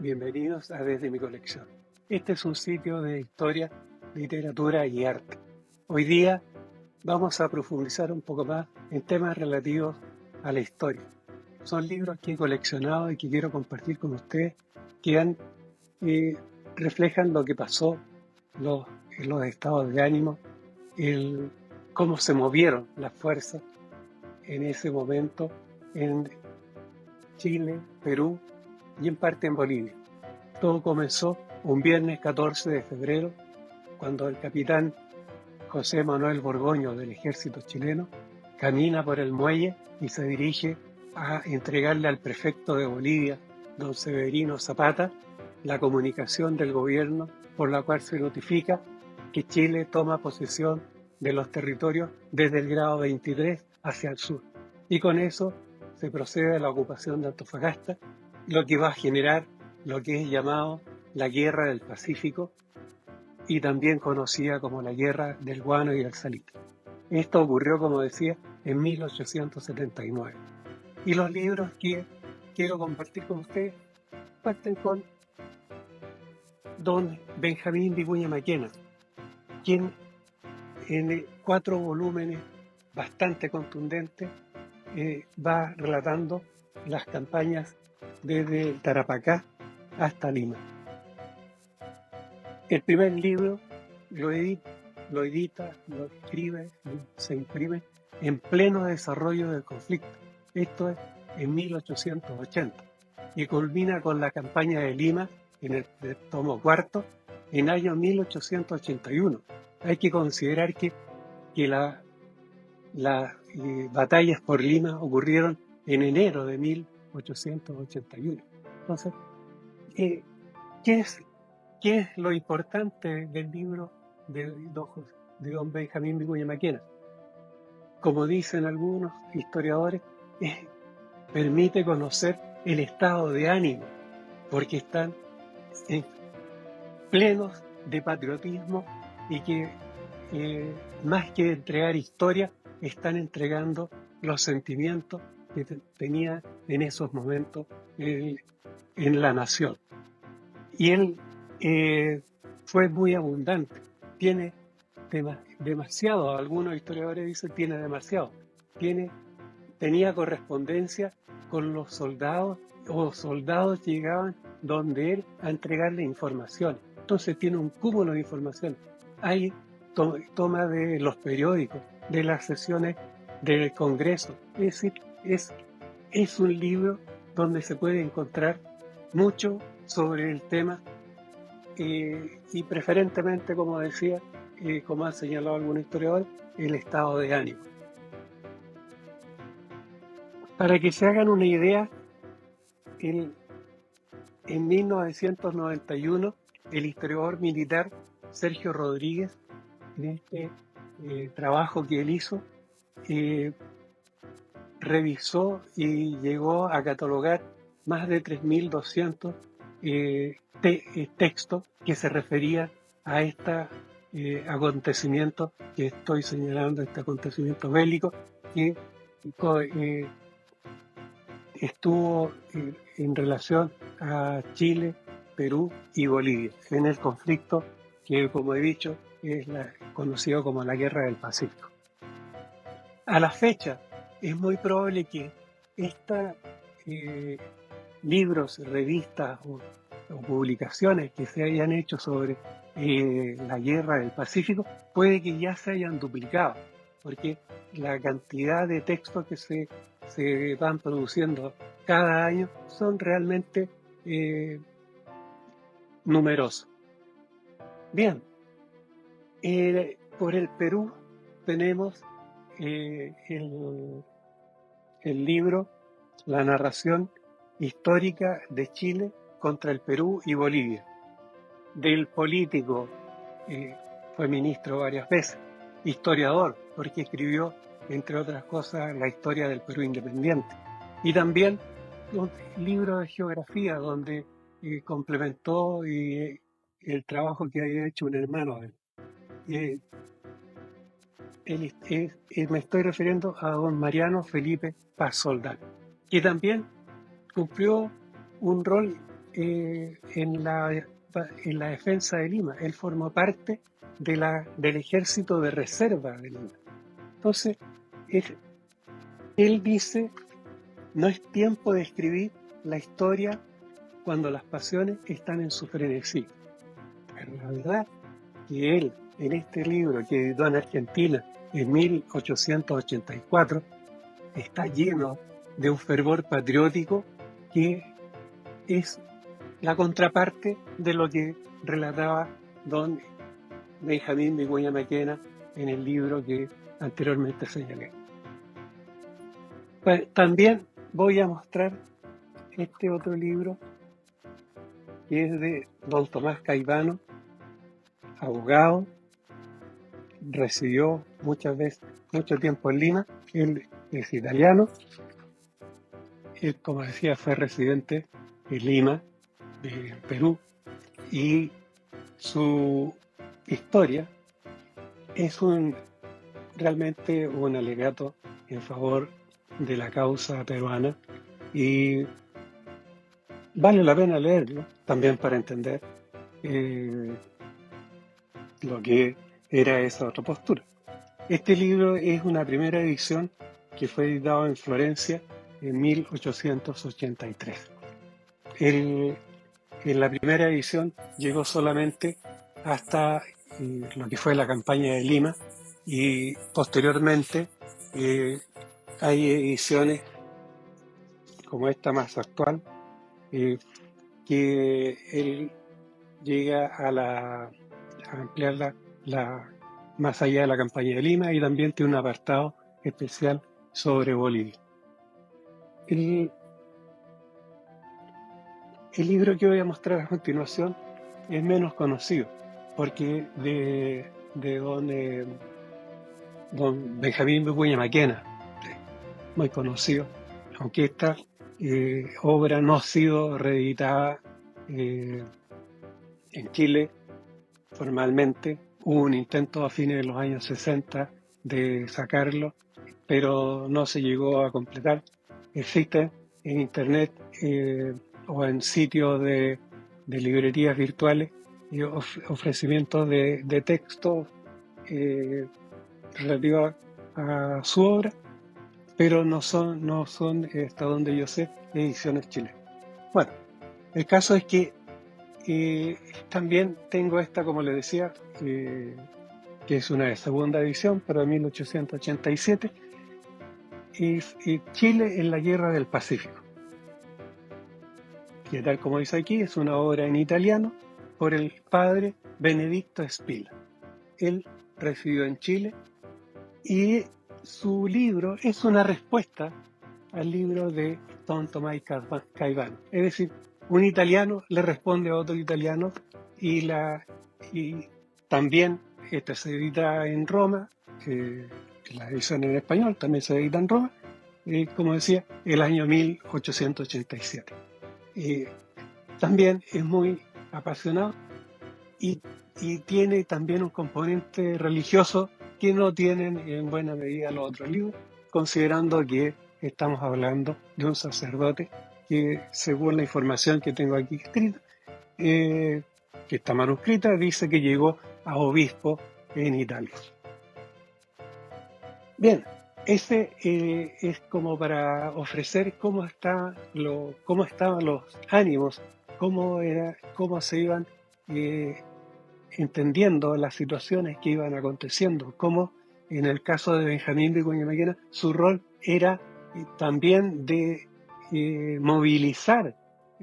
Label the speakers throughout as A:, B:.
A: Bienvenidos a Desde mi colección. Este es un sitio de historia, literatura y arte. Hoy día vamos a profundizar un poco más en temas relativos a la historia. Son libros que he coleccionado y que quiero compartir con ustedes que reflejan lo que pasó, los estados de ánimo, cómo se movieron las fuerzas en ese momento en Chile, Perú y en parte en Bolivia. Todo comenzó un viernes 14 de febrero, cuando el capitán José Manuel Borgoño del ejército chileno camina por el muelle y se dirige a entregarle al prefecto de Bolivia, don Severino Zapata, la comunicación del gobierno por la cual se notifica que Chile toma posesión de los territorios desde el grado 23 hacia el sur. Y con eso se procede a la ocupación de Antofagasta, lo que va a generar lo que es llamado la Guerra del Pacífico y también conocida como la Guerra del Guano y el Salitre. Esto ocurrió, como decía, en 1879. Y los libros que quiero compartir con ustedes parten con don Benjamín Vicuña Maquena, quien en 4 volúmenes bastante contundentes va relatando las campañas desde Tarapacá hasta Lima. El primer libro lo edita, lo escribe, se imprime en pleno desarrollo del conflicto. Esto es en 1880 y culmina con la campaña de Lima en el tomo cuarto en año 1881. Hay que considerar que las batallas por Lima ocurrieron en enero de 1881. Entonces, ¿qué es lo importante del libro de don Benjamín Vicuña Maquena? Como dicen algunos historiadores, permite conocer el estado de ánimo, porque están plenos de patriotismo y que más que entregar historia, están entregando los sentimientos que tenía en esos momentos en la nación. Y él fue muy abundante, tiene demasiado, algunos historiadores dicen tiene demasiado, tenía correspondencia con los soldados o soldados que llegaban donde él a entregarle información. Entonces tiene un cúmulo de información. Hay toma de los periódicos, de las sesiones del Congreso. Es decir, es un libro donde se puede encontrar mucho sobre el tema y preferentemente, como decía, como han señalado algunos historiadores, el estado de ánimo. Para que se hagan una idea, en 1991 el historiador militar Sergio Rodríguez, en este trabajo que él hizo, revisó y llegó a catalogar más de 3.200 textos que se referían a este acontecimiento que estoy señalando, este acontecimiento bélico que estuvo en relación a Chile, Perú y Bolivia, en el conflicto que, como he dicho, es conocido como la Guerra del Pacífico. A la fecha, es muy probable que estos libros, revistas o publicaciones que se hayan hecho sobre la Guerra del Pacífico, puede que ya se hayan duplicado, porque la cantidad de textos que se van produciendo cada año son realmente numerosos. Bien, por el Perú tenemos el libro, la narración histórica de Chile contra el Perú y Bolivia, del político, fue ministro varias veces, historiador, porque escribió, entre otras cosas, la historia del Perú independiente, y también un libro de geografía donde complementó el trabajo que había hecho un hermano de él. Me estoy refiriendo a don Mariano Felipe Paz Soldán, que también cumplió un rol en la defensa de Lima. Él formó parte del ejército de reserva de Lima. Entonces, él dice, no es tiempo de escribir la historia cuando las pasiones están en su frenesí. Pero la verdad que él, en este libro que editó en Argentina en 1884, está lleno de un fervor patriótico que es la contraparte de lo que relataba don Benjamín Vicuña Maquena en el libro que anteriormente señalé. Pues, también voy a mostrar este otro libro que es de don Tomás Caivano, abogado, residió mucho tiempo en Lima. Él es italiano. Él, como decía, fue residente en Lima, de Perú, y su historia es realmente un alegato en favor de la causa peruana, y vale la pena leerlo también para entender lo que era esa otra postura. Este libro es una primera edición que fue editado en Florencia en 1883. En la primera edición llegó solamente hasta lo que fue la campaña de Lima, y posteriormente hay ediciones como esta más actual, que él llega a ampliarla más allá de la campaña de Lima, y también tiene un apartado especial sobre Bolivia. El libro que voy a mostrar a continuación es menos conocido, porque de don Benjamín Vicuña Maquena, muy conocido, aunque esta obra no ha sido reeditada en Chile formalmente. Hubo un intento a fines de los años 60 de sacarlo, pero no se llegó a completar. Existe en internet o en sitios de librerías virtuales ofrecimientos de texto relativos a su obra, pero no son hasta donde yo sé, ediciones chilenas. Bueno, el caso es que también tengo esta, como les decía, que es una segunda edición, pero de 1887, es Chile en la Guerra del Pacífico, que, tal como dice aquí, es una obra en italiano por el padre Benedicto Spila. Él residió en Chile, y su libro es una respuesta al libro de don Tomás Caivano. Es decir, un italiano le responde a otro italiano, y también esta se edita en Roma, la edición en español también se edita en Roma, como decía, el año 1887. También es muy apasionado y tiene también un componente religioso que no tienen en buena medida los otros libros, considerando que estamos hablando de un sacerdote que, según la información que tengo aquí escrita, que está manuscrita, dice que llegó a obispo en Italia. Bien, ese es como para ofrecer cómo estaban los ánimos, cómo se iban entendiendo las situaciones que iban aconteciendo, cómo en el caso de Benjamín Vicuña Maquena su rol era también de movilizar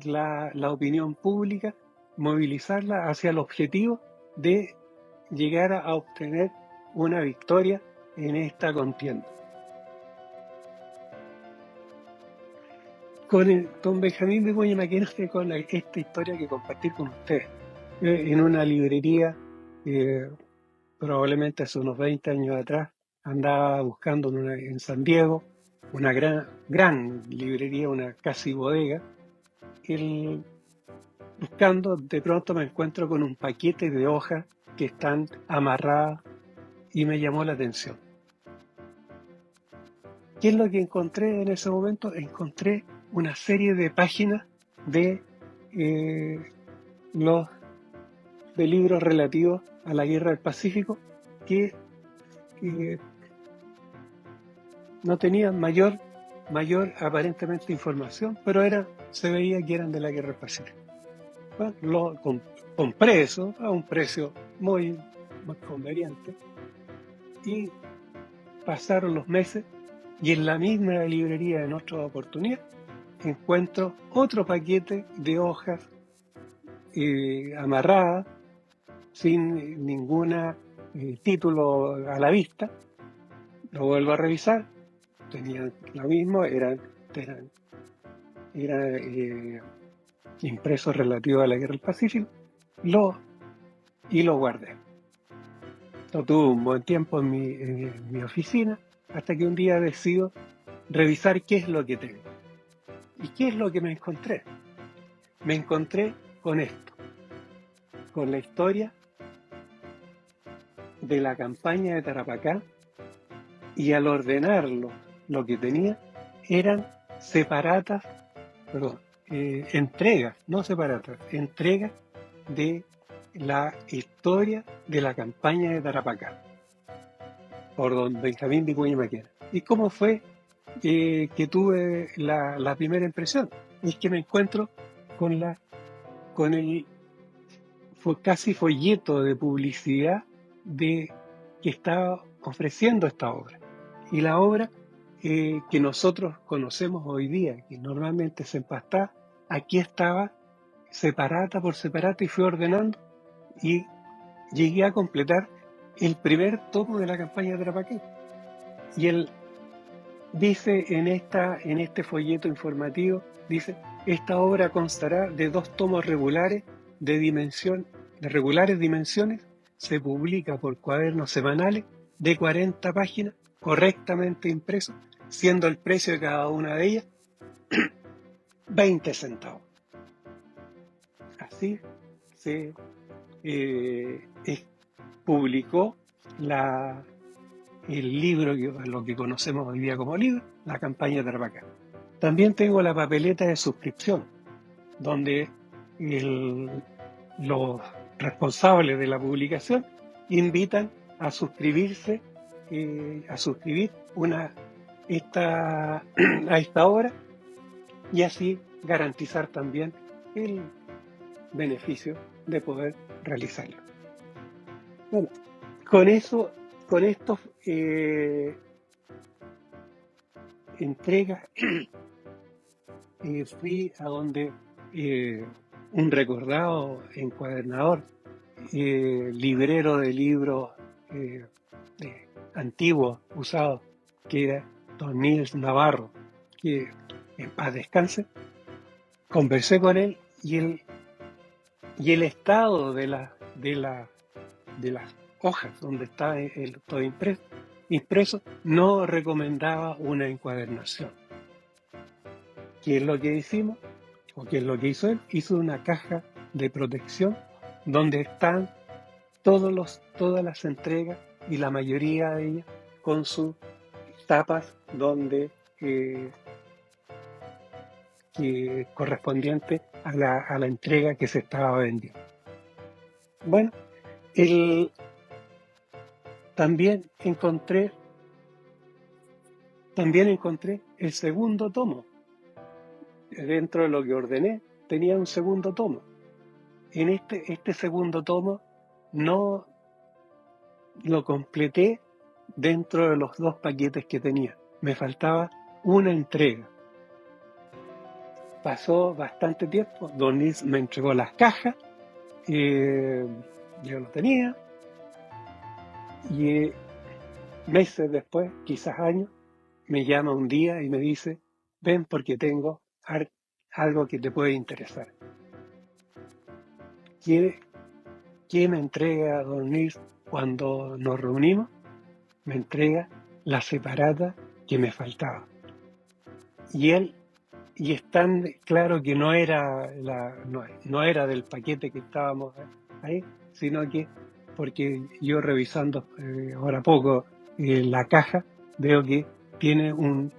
A: la opinión pública, movilizarla hacia el objetivo de llegar a obtener una victoria en esta contienda. Con don Benjamín Vicuña Maquena, con esta historia que compartir con ustedes. En una librería, probablemente hace unos 20 años atrás, andaba buscando en San Diego, una gran librería, una casi bodega. Buscando, de pronto me encuentro con un paquete de hojas que están amarradas, y me llamó la atención. ¿Qué es lo que encontré en ese momento? Encontré una serie de páginas de los de libros relativos a la guerra del Pacífico que no tenían mayor aparentemente información, pero se veía que eran de la guerra del Pacífico. Bueno, compré eso a un precio muy conveniente y pasaron los meses y en la misma librería, en otra oportunidad, encuentro otro paquete de hojas amarradas sin ningún título a la vista. Lo vuelvo a revisar, tenían lo mismo, eran impresos relativos a la guerra del Pacífico, y lo guardé. Lo tuve un buen tiempo en mi oficina, hasta que un día decido revisar qué es lo que tengo. ¿Y qué es lo que me encontré? Me encontré con esto, con la historia de la campaña de Tarapacá, y al ordenarlo, lo que tenía eran entregas, no separatas, entregas de la historia de la campaña de Tarapacá, por don Benjamín Vicuña Maquena. ¿Y cómo fue que tuve la primera impresión? Es que me encuentro con el casi folleto de publicidad que estaba ofreciendo esta obra. Y la obra que nosotros conocemos hoy día, que normalmente se empastaba, aquí estaba separata por separata, y fui ordenando y llegué a completar el primer tomo de la campaña de Tarapacá. Y él dice en este folleto informativo, dice: esta obra constará de 2 tomos regulares de regulares dimensiones, se publica por cuadernos semanales de 40 páginas, correctamente impresos, siendo el precio de cada una de ellas 20 centavos. Así se publicó el libro, lo que conocemos hoy día como libro, la campaña de Tarapacá. También tengo la papeleta de suscripción, donde los responsables de la publicación invitan a suscribirse, a suscribir a esta obra, y así garantizar también el beneficio de poder realizarlo. Bueno, con estos entregas fui a donde un recordado encuadernador, librero de libros antiguos, usados, que era don Nils Navarro, que en paz descanse. Conversé con él y el estado de las hojas donde está todo impreso no recomendaba una encuadernación. ¿Qué es lo que hicimos? ¿O qué es lo que hizo él? Hizo una caja de protección donde están todas las entregas, y la mayoría de ellas con sus tapas que correspondiente a la entrega que se estaba vendiendo. Bueno, también encontré el segundo tomo. Dentro de lo que ordené tenía un segundo tomo. En este segundo tomo no lo completé dentro de los 2 paquetes que tenía. Me faltaba una entrega. Pasó bastante tiempo, don Nils me entregó las cajas, yo lo tenía, y meses después, quizás años, me llama un día y me dice: ven porque tengo algo que te puede interesar. ¿Qué me entrega don Nils cuando nos reunimos? Me entrega la separata que me faltaba. Y es tan claro que no era del paquete que estábamos ahí, sino que porque yo revisando ahora poco la caja, veo que tiene un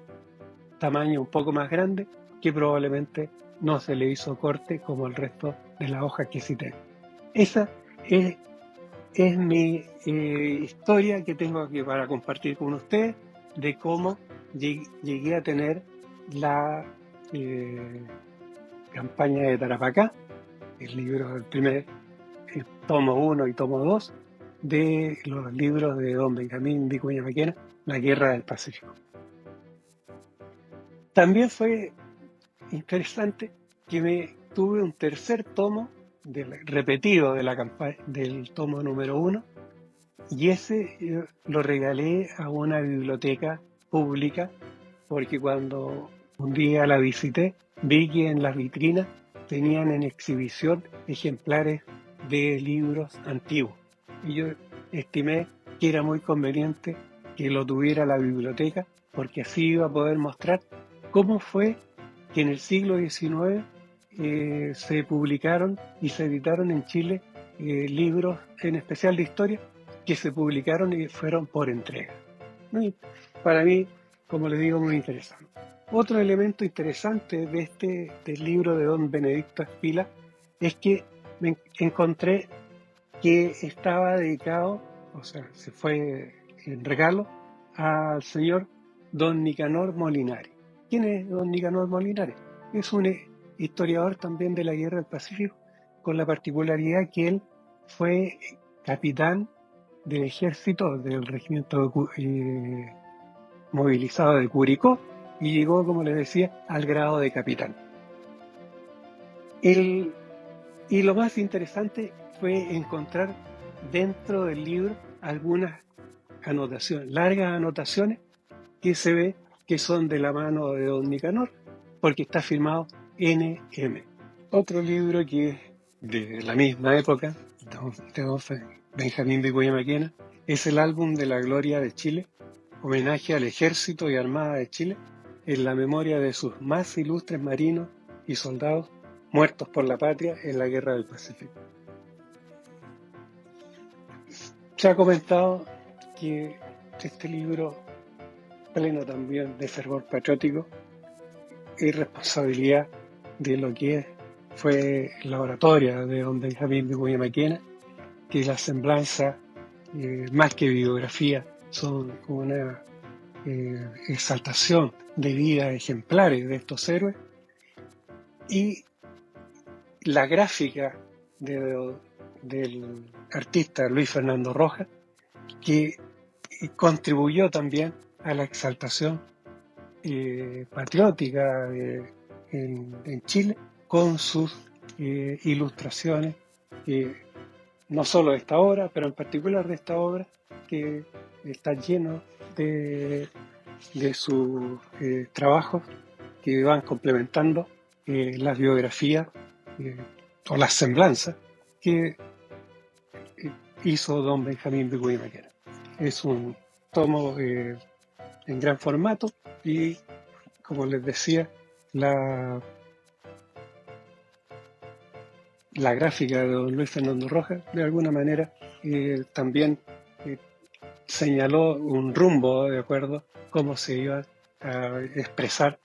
A: tamaño un poco más grande, que probablemente no se le hizo corte como el resto de las hojas que cité. Esa es mi historia que tengo aquí para compartir con ustedes de cómo llegué a tener la campaña de Tarapacá, el libro, el primer tomo 1 y tomo 2 de los libros de don Benjamín Vicuña Maquena, La Guerra del Pacífico. También fue interesante que tuve un tercer tomo repetido de la campaña del tomo número 1, y ese lo regalé a una biblioteca pública, porque cuando un día la visité vi que en las vitrinas tenían en exhibición ejemplares de libros antiguos, y yo estimé que era muy conveniente que lo tuviera la biblioteca, porque así iba a poder mostrar cómo fue que en el siglo XIX se publicaron y se editaron en Chile libros, en especial de historia, que se publicaron y fueron por entrega. Y para mí, como les digo, muy interesante. Otro elemento interesante del libro de don Benedicto Espila es que me encontré que estaba dedicado, o sea, se fue en regalo al señor don Nicanor Molinari. ¿Quién es don Nicanor Molinari? Es un historiador también de la Guerra del Pacífico, con la particularidad que él fue capitán del ejército del regimiento movilizado de Curicó, y llegó, como les decía, al grado de capitán. Y lo más interesante fue encontrar dentro del libro algunas anotaciones, largas anotaciones, que se ve que son de la mano de don Nicanor, porque está firmado NM. Otro libro que es de la misma época, de don Benjamín Vicuña Maquena, es el álbum de la Gloria de Chile, homenaje al Ejército y Armada de Chile, en la memoria de sus más ilustres marinos y soldados muertos por la patria en la Guerra del Pacífico. Se ha comentado que este libro, pleno también de fervor patriótico y responsabilidad de lo que fue la oratoria de don Benjamín Vicuña Maquena, que la semblanza, más que biografía, son una exaltación de vidas ejemplares de estos héroes, y la gráfica del artista Luis Fernando Rojas, que contribuyó también a la exaltación patriótica en Chile, con sus ilustraciones, no solo de esta obra, pero en particular de esta obra, que está lleno de sus trabajos que van complementando las biografías o las semblanzas que hizo don Benjamín Vicuña Maquena. Es un tomo en gran formato, y, como les decía, la gráfica de don Luis Fernando Rojas, de alguna manera, también señaló un rumbo de acuerdo cómo se iba a expresar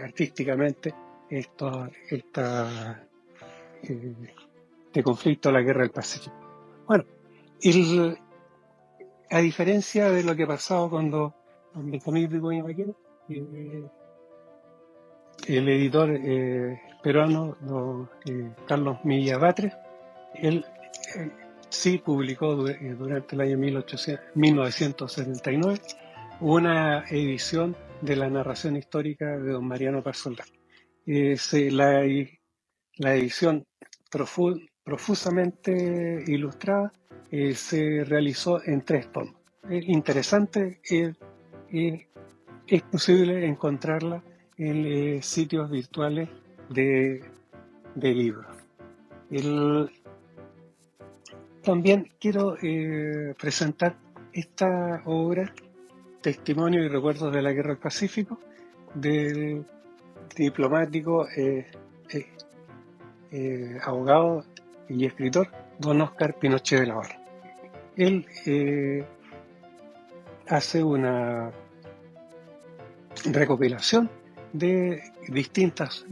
A: artísticamente este conflicto, la Guerra del Pacífico. Bueno, a diferencia de lo que ha pasado con don Benjamín Vicuña Maquena, el editor peruano don Carlos Milla Batres, él sí publicó durante el año 1979 una edición de la narración histórica de don Mariano Paz Soldán. La edición profusamente ilustrada se realizó en 3 tomos. Es interesante, es posible encontrarla en sitios virtuales de libros. También quiero presentar esta obra, Testimonio y Recuerdos de la Guerra del Pacífico, del diplomático, abogado y escritor don Óscar Pinochet de la Barra. Él hace una recopilación desde distintas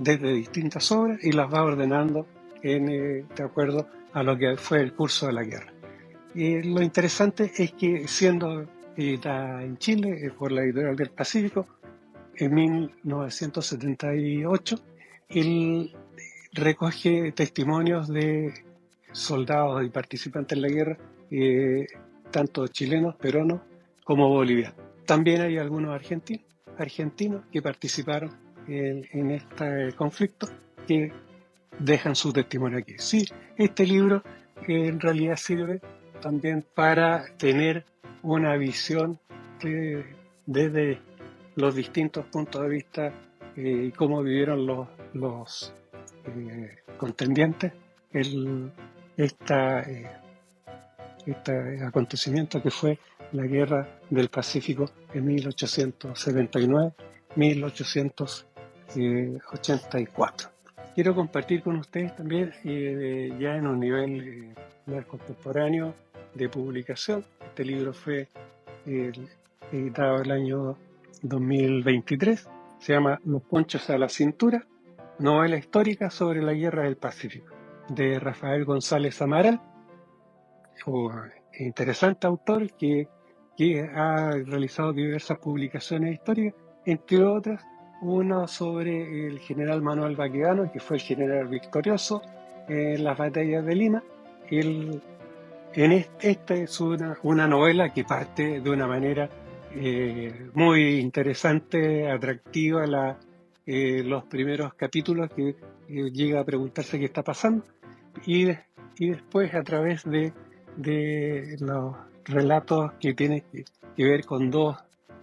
A: obras y las va ordenando de acuerdo a lo que fue el curso de la guerra. Y lo interesante es que siendo editada en Chile por la Editorial del Pacífico en 1978, él recoge testimonios de soldados y participantes en la guerra, tanto chilenos, peruanos como bolivianos. También hay algunos argentinos que participaron en este conflicto que dejan su testimonio aquí. Sí, este libro en realidad sirve también para tener una visión desde los distintos puntos de vista y cómo vivieron los contendientes este acontecimiento que fue la Guerra del Pacífico en 1879-1884. Quiero compartir con ustedes también, ya en un nivel más contemporáneo de publicación. Este libro fue editado el año 2023. Se llama Los ponchos a la cintura, novela histórica sobre la Guerra del Pacífico, de Rafael González Amaral, un interesante autor que ha realizado diversas publicaciones históricas, entre otras una sobre el general Manuel Baquedano, que fue el general victorioso en las batallas de Lima. Esta es una novela que parte de una manera muy interesante, atractiva, los primeros capítulos que llega a preguntarse qué está pasando, y después a través de los relatos que tienen que ver con dos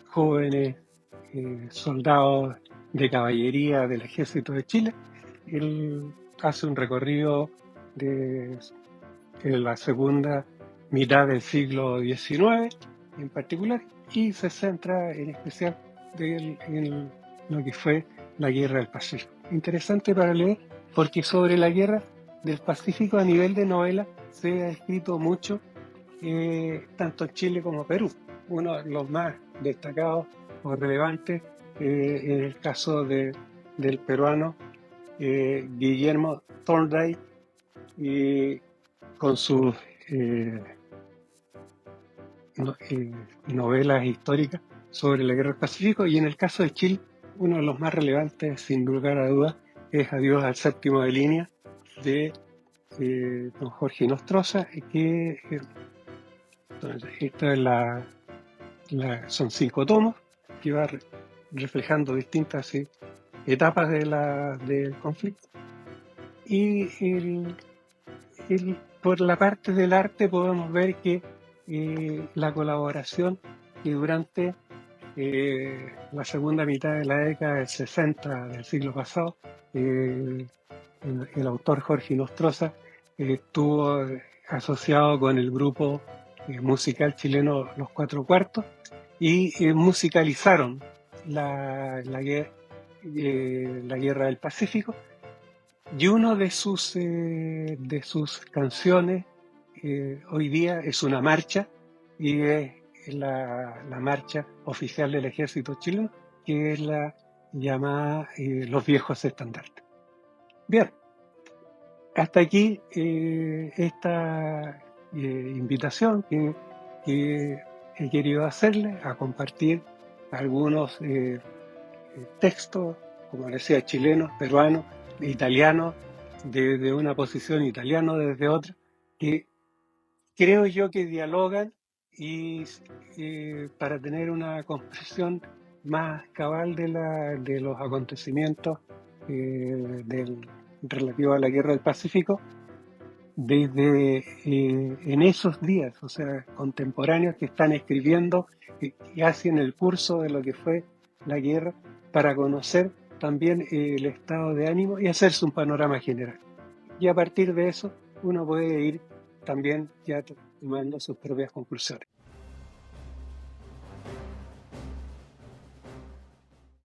A: jóvenes soldados de caballería del Ejército de Chile. Él hace un recorrido de la segunda mitad del siglo XIX en particular, y se centra en especial en lo que fue la Guerra del Pacífico. Interesante para leer, porque sobre la Guerra del Pacífico a nivel de novela se ha escrito mucho, tanto en Chile como Perú. Uno de los más destacados o relevantes en el caso del peruano Guillermo Thorndike, con sus novelas históricas sobre la Guerra del Pacífico, y en el caso de Chile uno de los más relevantes, sin lugar a dudas, es Adiós al séptimo de línea, de don Jorge Nostroza, que esta es son 5 tomos que va reflejando distintas etapas del conflicto. Y por la parte del arte podemos ver que la colaboración que durante la segunda mitad de la década del 60 del siglo pasado, el autor Jorge Nostroza estuvo asociado con el grupo musical chileno Los Cuatro Cuartos, y musicalizaron la Guerra del Pacífico, y una de sus canciones hoy día es una marcha, y es la marcha oficial del ejército chileno, que es la llamada Los Viejos Estandartes. Bien, hasta aquí esta invitación que he querido hacerle a compartir algunos textos, como decía, chilenos, peruanos, italianos, desde una posición, italiano desde otra, que creo yo que dialogan y para tener una comprensión más cabal de los acontecimientos relativos a la Guerra del Pacífico, desde en esos días, o sea, contemporáneos que están escribiendo y hacen el curso de lo que fue la guerra, para conocer también el estado de ánimo y hacerse un panorama general. Y a partir de eso uno puede ir también ya tomando sus propias conclusiones.